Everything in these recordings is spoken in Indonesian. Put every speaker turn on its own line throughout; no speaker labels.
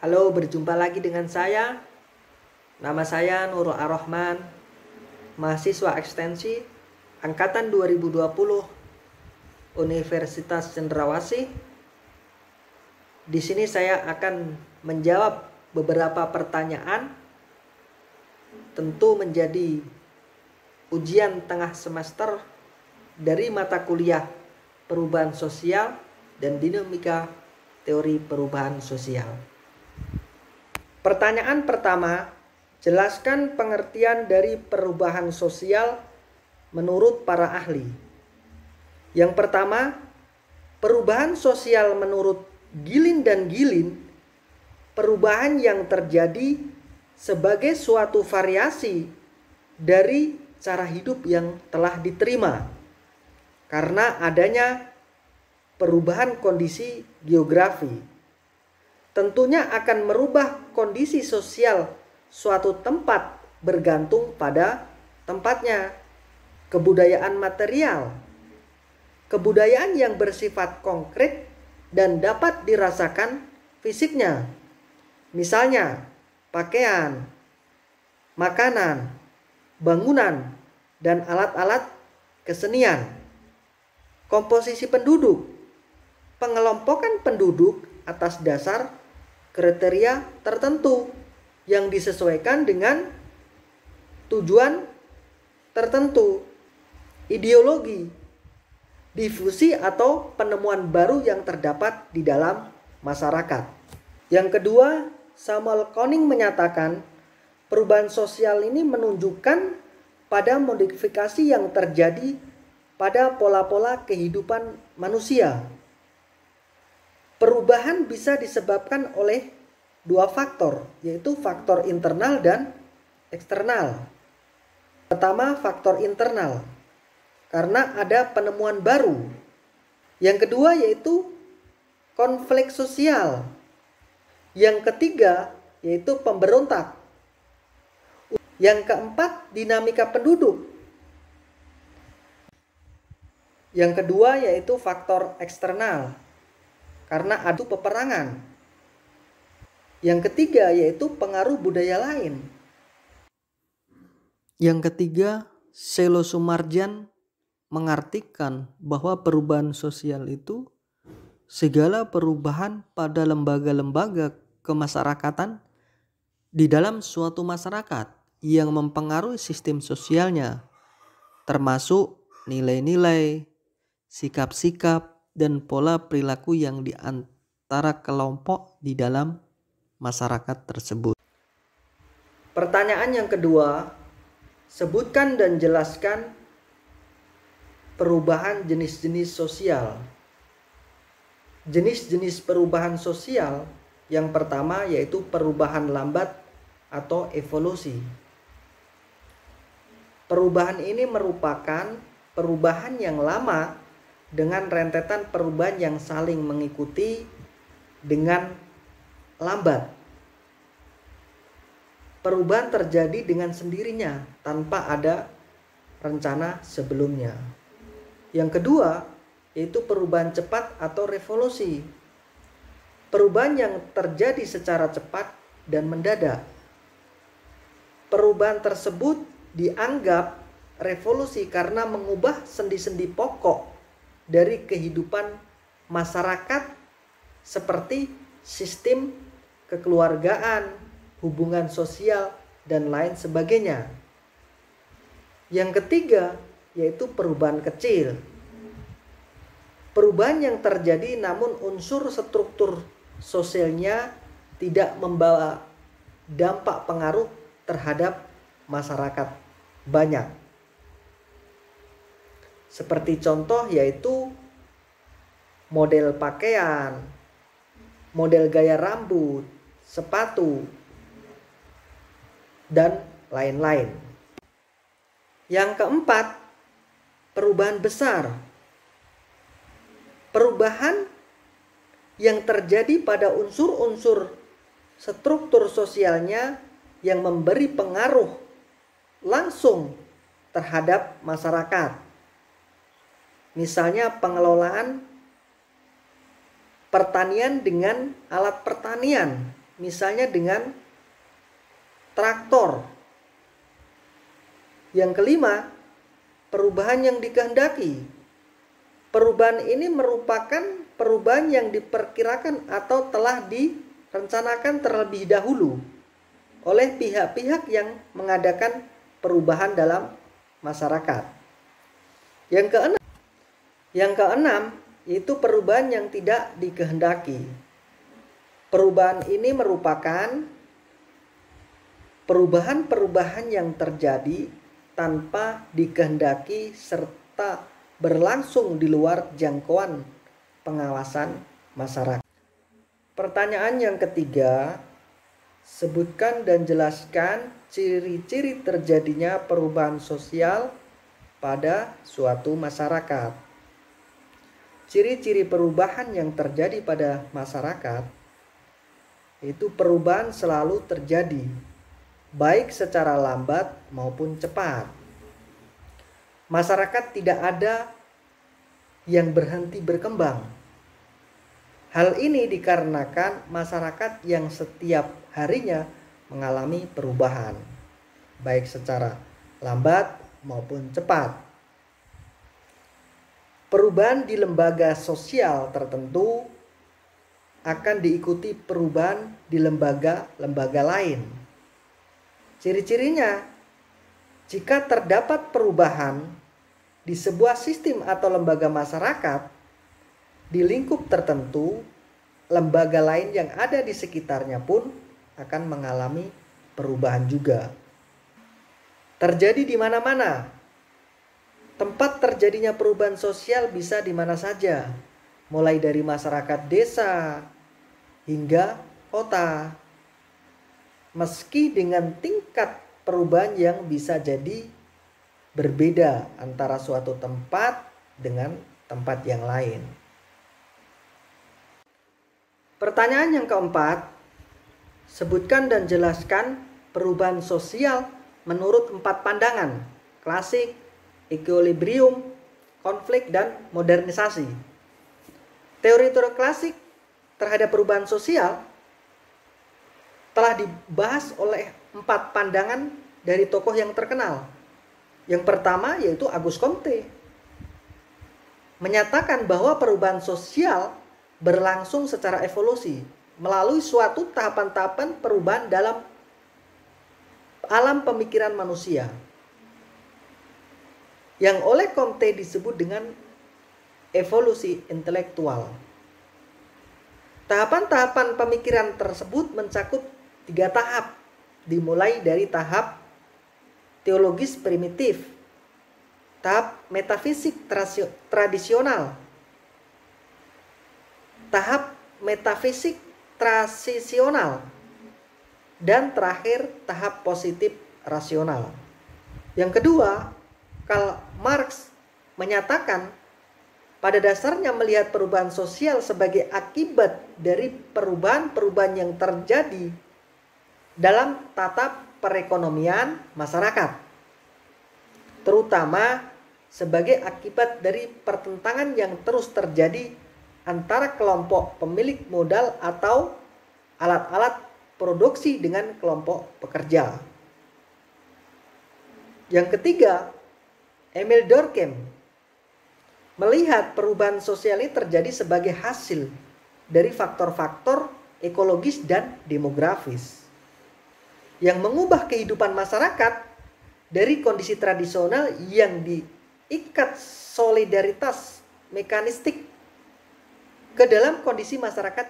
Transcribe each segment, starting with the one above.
Halo, berjumpa lagi dengan saya. Nama saya Nurul Ar-Rahman, mahasiswa ekstensi angkatan 2020 Universitas Cendrawasih. Di sini saya akan menjawab beberapa pertanyaan, tentu menjadi ujian tengah semester dari mata kuliah Perubahan Sosial dan Dinamika Teori Perubahan Sosial. Pertanyaan pertama, jelaskan pengertian dari perubahan sosial menurut para ahli. Yang pertama, perubahan sosial menurut Gilin dan Gilin, perubahan yang terjadi sebagai suatu variasi dari cara hidup yang telah diterima karena adanya perubahan kondisi geografi. Tentunya akan merubah kondisi sosial suatu tempat bergantung pada tempatnya. Kebudayaan material, kebudayaan yang bersifat konkret dan dapat dirasakan fisiknya. Misalnya pakaian, makanan, bangunan, dan alat-alat kesenian. Komposisi penduduk, pengelompokan penduduk atas dasar kriteria tertentu yang disesuaikan dengan tujuan tertentu. Ideologi, difusi atau penemuan baru yang terdapat di dalam masyarakat. Yang kedua, Samuel Koning menyatakan perubahan sosial ini menunjukkan pada modifikasi yang terjadi pada pola-pola kehidupan manusia. Perubahan bisa disebabkan oleh dua faktor, yaitu faktor internal dan eksternal. Pertama, faktor internal, karena ada penemuan baru. Yang kedua yaitu konflik sosial. Yang ketiga yaitu pemberontak. Yang keempat, dinamika penduduk. Yang kedua yaitu faktor eksternal, karena ada peperangan. Yang ketiga yaitu pengaruh budaya lain. Yang ketiga, Selo Sumarjan mengartikan bahwa perubahan sosial itu segala perubahan pada lembaga-lembaga kemasyarakatan di dalam suatu masyarakat yang mempengaruhi sistem sosialnya, termasuk nilai-nilai, sikap-sikap, dan pola perilaku yang di antara kelompok di dalam masyarakat tersebut. Pertanyaan yang kedua, sebutkan dan jelaskan perubahan jenis-jenis sosial. Jenis-jenis perubahan sosial yang pertama yaitu perubahan lambat atau evolusi. Perubahan ini merupakan perubahan yang lama dengan rentetan perubahan yang saling mengikuti dengan lambat. Perubahan terjadi dengan sendirinya tanpa ada rencana sebelumnya. Yang kedua yaitu perubahan cepat atau revolusi. Perubahan yang terjadi secara cepat dan mendadak. Perubahan tersebut dianggap revolusi karena mengubah sendi-sendi pokok dari kehidupan masyarakat seperti sistem kekeluargaan, hubungan sosial, dan lain sebagainya. Yang ketiga yaitu perubahan kecil. Perubahan yang terjadi namun unsur struktur sosialnya tidak membawa dampak pengaruh terhadap masyarakat banyak. Seperti contoh yaitu model pakaian, model gaya rambut, sepatu, dan lain-lain. Yang keempat, perubahan besar. Perubahan yang terjadi pada unsur-unsur struktur sosialnya yang memberi pengaruh langsung terhadap masyarakat. Misalnya pengelolaan pertanian dengan alat pertanian misalnya dengan traktor. Yang kelima, perubahan yang dikehendaki. Perubahan ini merupakan perubahan yang diperkirakan atau telah direncanakan terlebih dahulu oleh pihak-pihak yang mengadakan perubahan dalam masyarakat. Yang keenam, yaitu perubahan yang tidak dikehendaki. Perubahan ini merupakan perubahan-perubahan yang terjadi tanpa dikehendaki serta berlangsung di luar jangkauan pengawasan masyarakat. Pertanyaan yang ketiga, sebutkan dan jelaskan ciri-ciri terjadinya perubahan sosial pada suatu masyarakat. Ciri-ciri perubahan yang terjadi pada masyarakat itu perubahan selalu terjadi, baik secara lambat maupun cepat. Masyarakat tidak ada yang berhenti berkembang. Hal ini dikarenakan masyarakat yang setiap harinya mengalami perubahan, baik secara lambat maupun cepat. Perubahan di lembaga sosial tertentu akan diikuti perubahan di lembaga-lembaga lain. Ciri-cirinya, jika terdapat perubahan di sebuah sistem atau lembaga masyarakat, di lingkup tertentu, lembaga lain yang ada di sekitarnya pun akan mengalami perubahan juga. Terjadi di mana-mana. Tempat terjadinya perubahan sosial bisa di mana saja, mulai dari masyarakat desa hingga kota. Meski dengan tingkat perubahan yang bisa jadi berbeda antara suatu tempat dengan tempat yang lain. Pertanyaan yang keempat, sebutkan dan jelaskan perubahan sosial menurut 4 pandangan: klasik, equilibrium, konflik, dan modernisasi. Teori-teori klasik terhadap perubahan sosial telah dibahas oleh 4 pandangan dari tokoh yang terkenal. Yang pertama yaitu Auguste Comte, menyatakan bahwa perubahan sosial berlangsung secara evolusi melalui suatu tahapan-tahapan perubahan dalam alam pemikiran manusia, yang oleh Comte disebut dengan evolusi intelektual. Tahapan-tahapan pemikiran tersebut mencakup 3 tahap, dimulai dari tahap teologis primitif, tahap metafisik tradisional, tahap metafisik transisional, dan terakhir tahap positif rasional. Yang kedua, Karl Marx menyatakan pada dasarnya melihat perubahan sosial sebagai akibat dari perubahan-perubahan yang terjadi dalam tata perekonomian masyarakat, terutama sebagai akibat dari pertentangan yang terus terjadi antara kelompok pemilik modal atau alat-alat produksi dengan kelompok pekerja. Yang ketiga, Emil Durkheim melihat perubahan sosial ini terjadi sebagai hasil dari faktor-faktor ekologis dan demografis yang mengubah kehidupan masyarakat dari kondisi tradisional yang diikat solidaritas mekanistik ke dalam kondisi masyarakat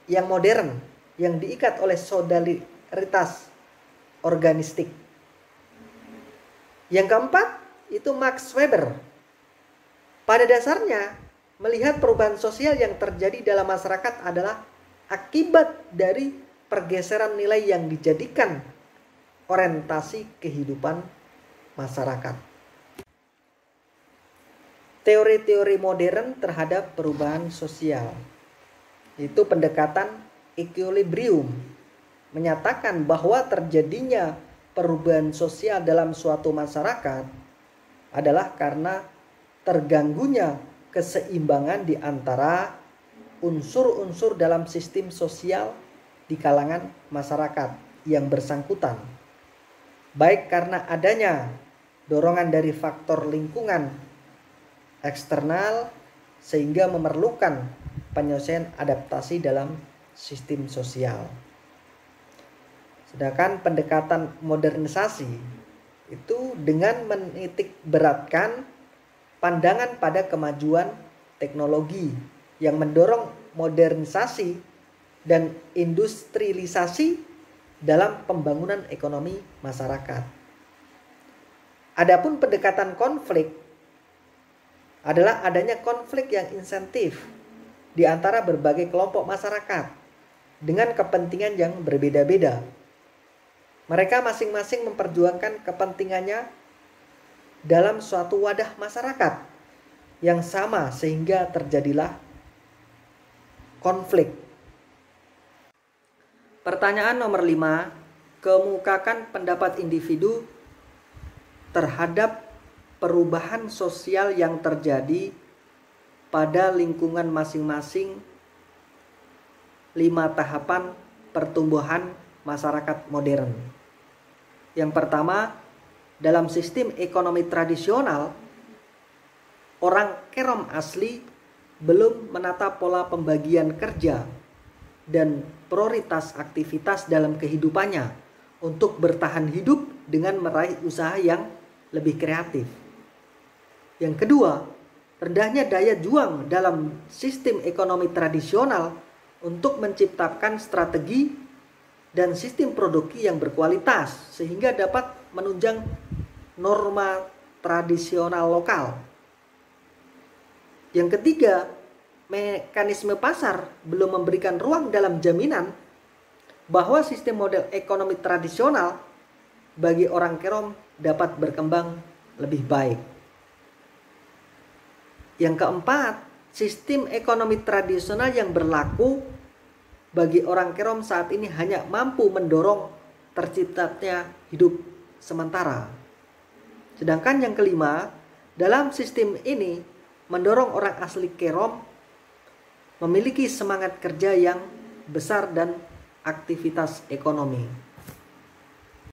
yang modern yang diikat oleh solidaritas organistik. Yang keempat itu Max Weber. Pada dasarnya melihat perubahan sosial yang terjadi dalam masyarakat adalah akibat dari pergeseran nilai yang dijadikan orientasi kehidupan masyarakat. Teori-teori modern terhadap perubahan sosial itu pendekatan equilibrium, menyatakan bahwa terjadinya perubahan sosial dalam suatu masyarakat adalah karena terganggunya keseimbangan di antara unsur-unsur dalam sistem sosial di kalangan masyarakat yang bersangkutan, baik karena adanya dorongan dari faktor lingkungan eksternal sehingga memerlukan penyelesaian adaptasi dalam sistem sosial. Sedangkan pendekatan modernisasi itu dengan menitik beratkan pandangan pada kemajuan teknologi yang mendorong modernisasi dan industrialisasi dalam pembangunan ekonomi masyarakat. Adapun pendekatan konflik adalah adanya konflik yang insentif di antara berbagai kelompok masyarakat dengan kepentingan yang berbeda-beda. Mereka masing-masing memperjuangkan kepentingannya dalam suatu wadah masyarakat yang sama sehingga terjadilah konflik. Pertanyaan nomor 5, kemukakan pendapat individu terhadap perubahan sosial yang terjadi pada lingkungan masing-masing 5 tahapan pertumbuhan masyarakat modern. Yang pertama, dalam sistem ekonomi tradisional, orang Kerom asli belum menata pola pembagian kerja dan prioritas aktivitas dalam kehidupannya untuk bertahan hidup dengan meraih usaha yang lebih kreatif. Yang kedua, rendahnya daya juang dalam sistem ekonomi tradisional untuk menciptakan strategi dan sistem produksi yang berkualitas sehingga dapat menunjang norma tradisional lokal. Yang ketiga, mekanisme pasar belum memberikan ruang dalam jaminan bahwa sistem model ekonomi tradisional bagi orang Kerom dapat berkembang lebih baik. Yang keempat, sistem ekonomi tradisional yang berlaku bagi orang Kerom saat ini hanya mampu mendorong terciptanya hidup sementara. Sedangkan yang kelima, dalam sistem ini mendorong orang asli Kerom memiliki semangat kerja yang besar dan aktivitas ekonomi.